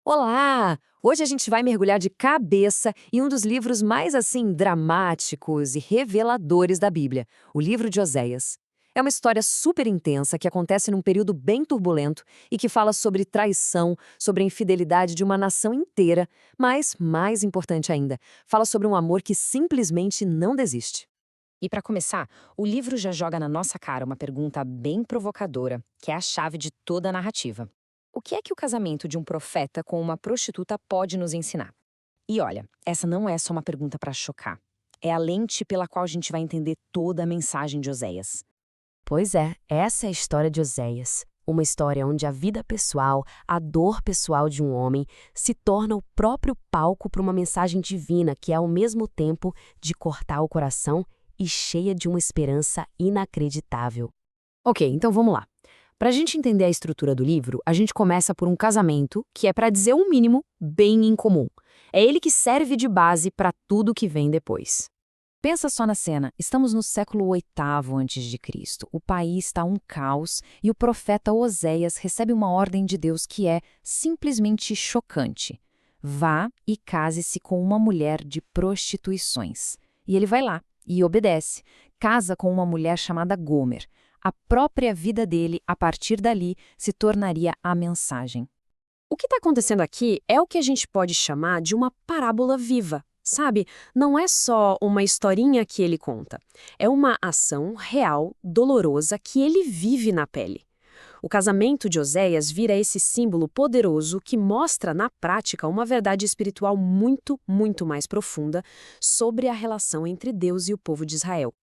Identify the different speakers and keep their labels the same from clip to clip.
Speaker 1: Olá! Hoje a gente vai mergulhar de cabeça em um dos livros mais dramáticos e reveladores da Bíblia, o livro de Oséias. É uma história super intensa que acontece num período bem turbulento e que fala sobre traição, sobre a infidelidade de uma nação inteira, mas, mais importante ainda, fala sobre um amor que simplesmente não desiste.
Speaker 2: E para começar, o livro já joga na nossa cara uma pergunta bem provocadora, que é a chave de toda a narrativa. O que é que o casamento de um profeta com uma prostituta pode nos ensinar? E olha, essa não é só uma pergunta para chocar. É a lente pela qual a gente vai entender toda a mensagem de Oséias.
Speaker 3: Pois é, essa é a história de Oséias. Uma história onde a vida pessoal, a dor pessoal de um homem, se torna o próprio palco para uma mensagem divina que é ao mesmo tempo de cortar o coração e cheia de uma esperança inacreditável.
Speaker 1: Ok, então vamos lá. Para a gente entender a estrutura do livro, a gente começa por um casamento que é, para dizer o mínimo, bem incomum. É ele que serve de base para tudo que vem depois.
Speaker 2: Pensa só na cena. Estamos no século VIII a.C. O país está um caos e o profeta Oséias recebe uma ordem de Deus que é simplesmente chocante. Vá e case-se com uma mulher de prostituições. E ele vai lá e obedece. Casa com uma mulher chamada Gomer. A própria vida dele, a partir dali, se tornaria a mensagem.
Speaker 4: O que está acontecendo aqui é o que a gente pode chamar de uma parábola viva, sabe? Não é só uma historinha que ele conta. É uma ação real, dolorosa, que ele vive na pele. O casamento de Oséias vira esse símbolo poderoso que mostra, na prática, uma verdade espiritual muito, muito mais profunda sobre a relação entre Deus e o povo de Israel.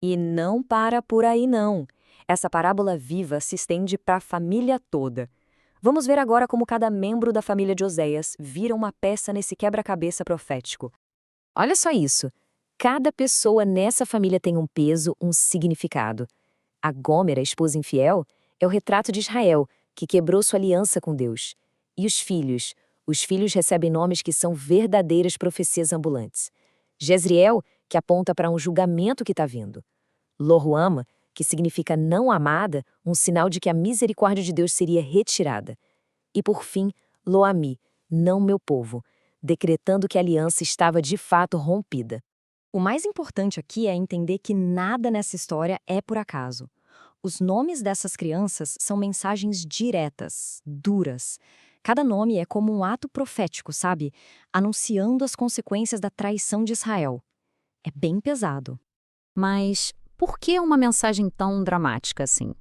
Speaker 2: E não para por aí, não. Essa parábola viva se estende para a família toda. Vamos ver agora como cada membro da família de Oséias vira uma peça nesse quebra-cabeça profético. Olha só isso. Cada pessoa nessa família tem um peso, um significado. A Gomer, a esposa infiel, é o retrato de Israel, que quebrou sua aliança com Deus. E os filhos? Os filhos recebem nomes que são verdadeiras profecias ambulantes. Jezreel, que aponta para um julgamento que está vindo. Loruama, que significa não amada, um sinal de que a misericórdia de Deus seria retirada. E por fim, Loami, não meu povo, decretando que a aliança estava de fato rompida. O mais importante aqui é entender que nada nessa história é por acaso. Os nomes dessas crianças são mensagens diretas, duras. Cada nome é como um ato profético, sabe? Anunciando as consequências da traição de Israel. É bem pesado.
Speaker 3: Mas por que uma mensagem tão dramática assim?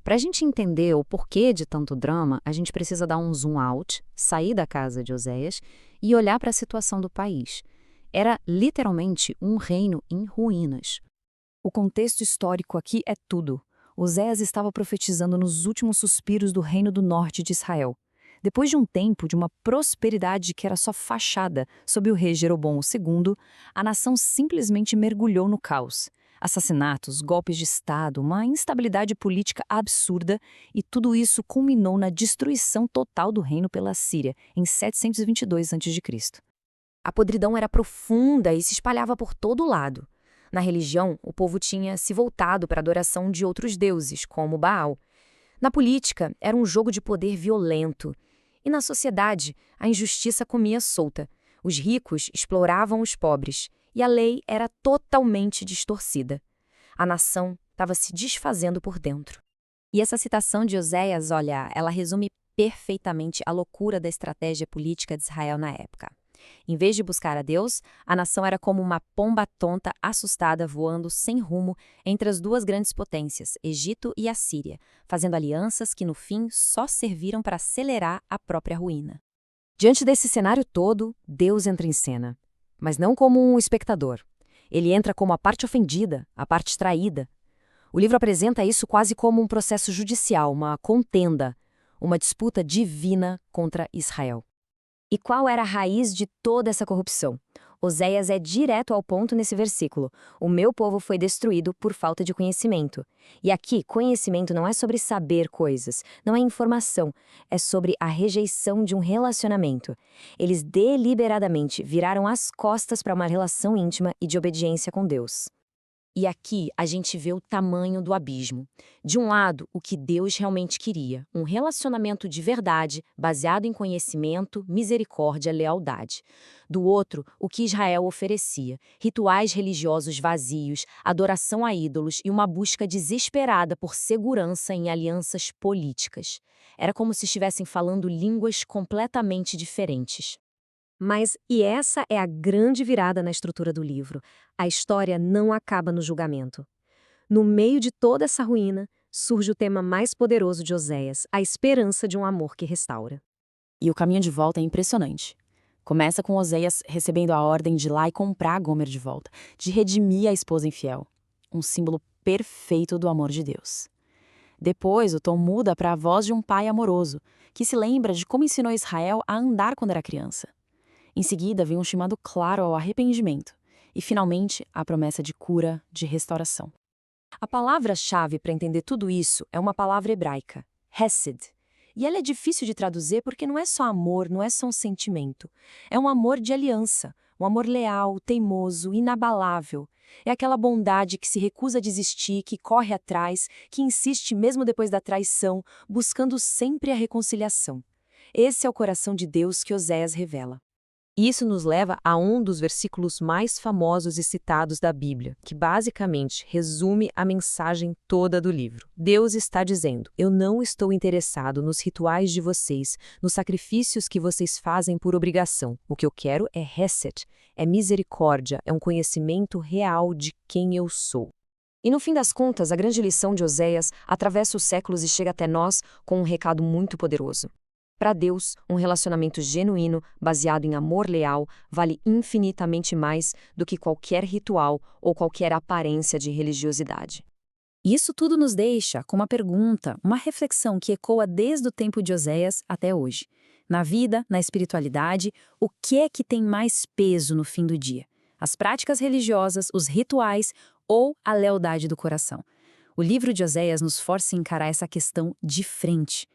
Speaker 3: Para a gente entender o porquê de tanto drama, a gente precisa dar um zoom out, sair da casa de Oséias e olhar para a situação do país. Era literalmente um reino em ruínas.
Speaker 2: O contexto histórico aqui é tudo. Oséias estava profetizando nos últimos suspiros do reino do norte de Israel. Depois de um tempo de uma prosperidade que era só fachada sob o rei Jeroboão II, a nação simplesmente mergulhou no caos. Assassinatos, golpes de Estado, uma instabilidade política absurda, e tudo isso culminou na destruição total do reino pela Síria, em 722 a.C. A podridão era profunda e se espalhava por todo lado. Na religião, o povo tinha se voltado para a adoração de outros deuses, como Baal. Na política, era um jogo de poder violento. E na sociedade, a injustiça comia solta. Os ricos exploravam os pobres, e a lei era totalmente distorcida. A nação estava se desfazendo por dentro. E essa citação de Oséias, olha, ela resume perfeitamente a loucura da estratégia política de Israel na época. Em vez de buscar a Deus, a nação era como uma pomba tonta assustada voando sem rumo entre as duas grandes potências, Egito e Assíria, fazendo alianças que no fim só serviram para acelerar a própria ruína. Diante desse cenário todo, Deus entra em cena, mas não como um espectador. Ele entra como a parte ofendida, a parte traída. O livro apresenta isso quase como um processo judicial, uma contenda, uma disputa divina contra Israel. E qual era a raiz de toda essa corrupção? Oséias é direto ao ponto nesse versículo. O meu povo foi destruído por falta de conhecimento. E aqui, conhecimento não é sobre saber coisas, não é informação, é sobre a rejeição de um relacionamento. Eles deliberadamente viraram as costas para uma relação íntima e de obediência com Deus.
Speaker 3: E aqui a gente vê o tamanho do abismo. De um lado, o que Deus realmente queria, um relacionamento de verdade, baseado em conhecimento, misericórdia, lealdade. Do outro, o que Israel oferecia, rituais religiosos vazios, adoração a ídolos e uma busca desesperada por segurança em alianças políticas. Era como se estivessem falando línguas completamente diferentes.
Speaker 1: Mas, e essa é a grande virada na estrutura do livro. A história não acaba no julgamento. No meio de toda essa ruína, surge o tema mais poderoso de Oséias, a esperança de um amor que restaura.
Speaker 2: E o caminho de volta é impressionante. Começa com Oséias recebendo a ordem de ir lá e comprar Gomer de volta, de redimir a esposa infiel. Um símbolo perfeito do amor de Deus. Depois, o tom muda para a voz de um pai amoroso, que se lembra de como ensinou Israel a andar quando era criança. Em seguida, vem um chamado claro ao arrependimento. E, finalmente, a promessa de cura, de restauração.
Speaker 1: A palavra-chave para entender tudo isso é uma palavra hebraica, hesed. E ela é difícil de traduzir porque não é só amor, não é só um sentimento. É um amor de aliança, um amor leal, teimoso, inabalável. É aquela bondade que se recusa a desistir, que corre atrás, que insiste mesmo depois da traição, buscando sempre a reconciliação. Esse é o coração de Deus que Oséias revela. Isso nos leva a um dos versículos mais famosos e citados da Bíblia, que basicamente resume a mensagem toda do livro. Deus está dizendo: eu não estou interessado nos rituais de vocês, nos sacrifícios que vocês fazem por obrigação. O que eu quero é hesed, é misericórdia, é um conhecimento real de quem eu sou. E no fim das contas, a grande lição de Oséias atravessa os séculos e chega até nós com um recado muito poderoso. Para Deus, um relacionamento genuíno, baseado em amor leal, vale infinitamente mais do que qualquer ritual ou qualquer aparência de religiosidade.
Speaker 2: Isso tudo nos deixa com uma pergunta, uma reflexão que ecoa desde o tempo de Oséias até hoje. Na vida, na espiritualidade, o que é que tem mais peso no fim do dia? As práticas religiosas, os rituais ou a lealdade do coração? O livro de Oséias nos força a encarar essa questão de frente.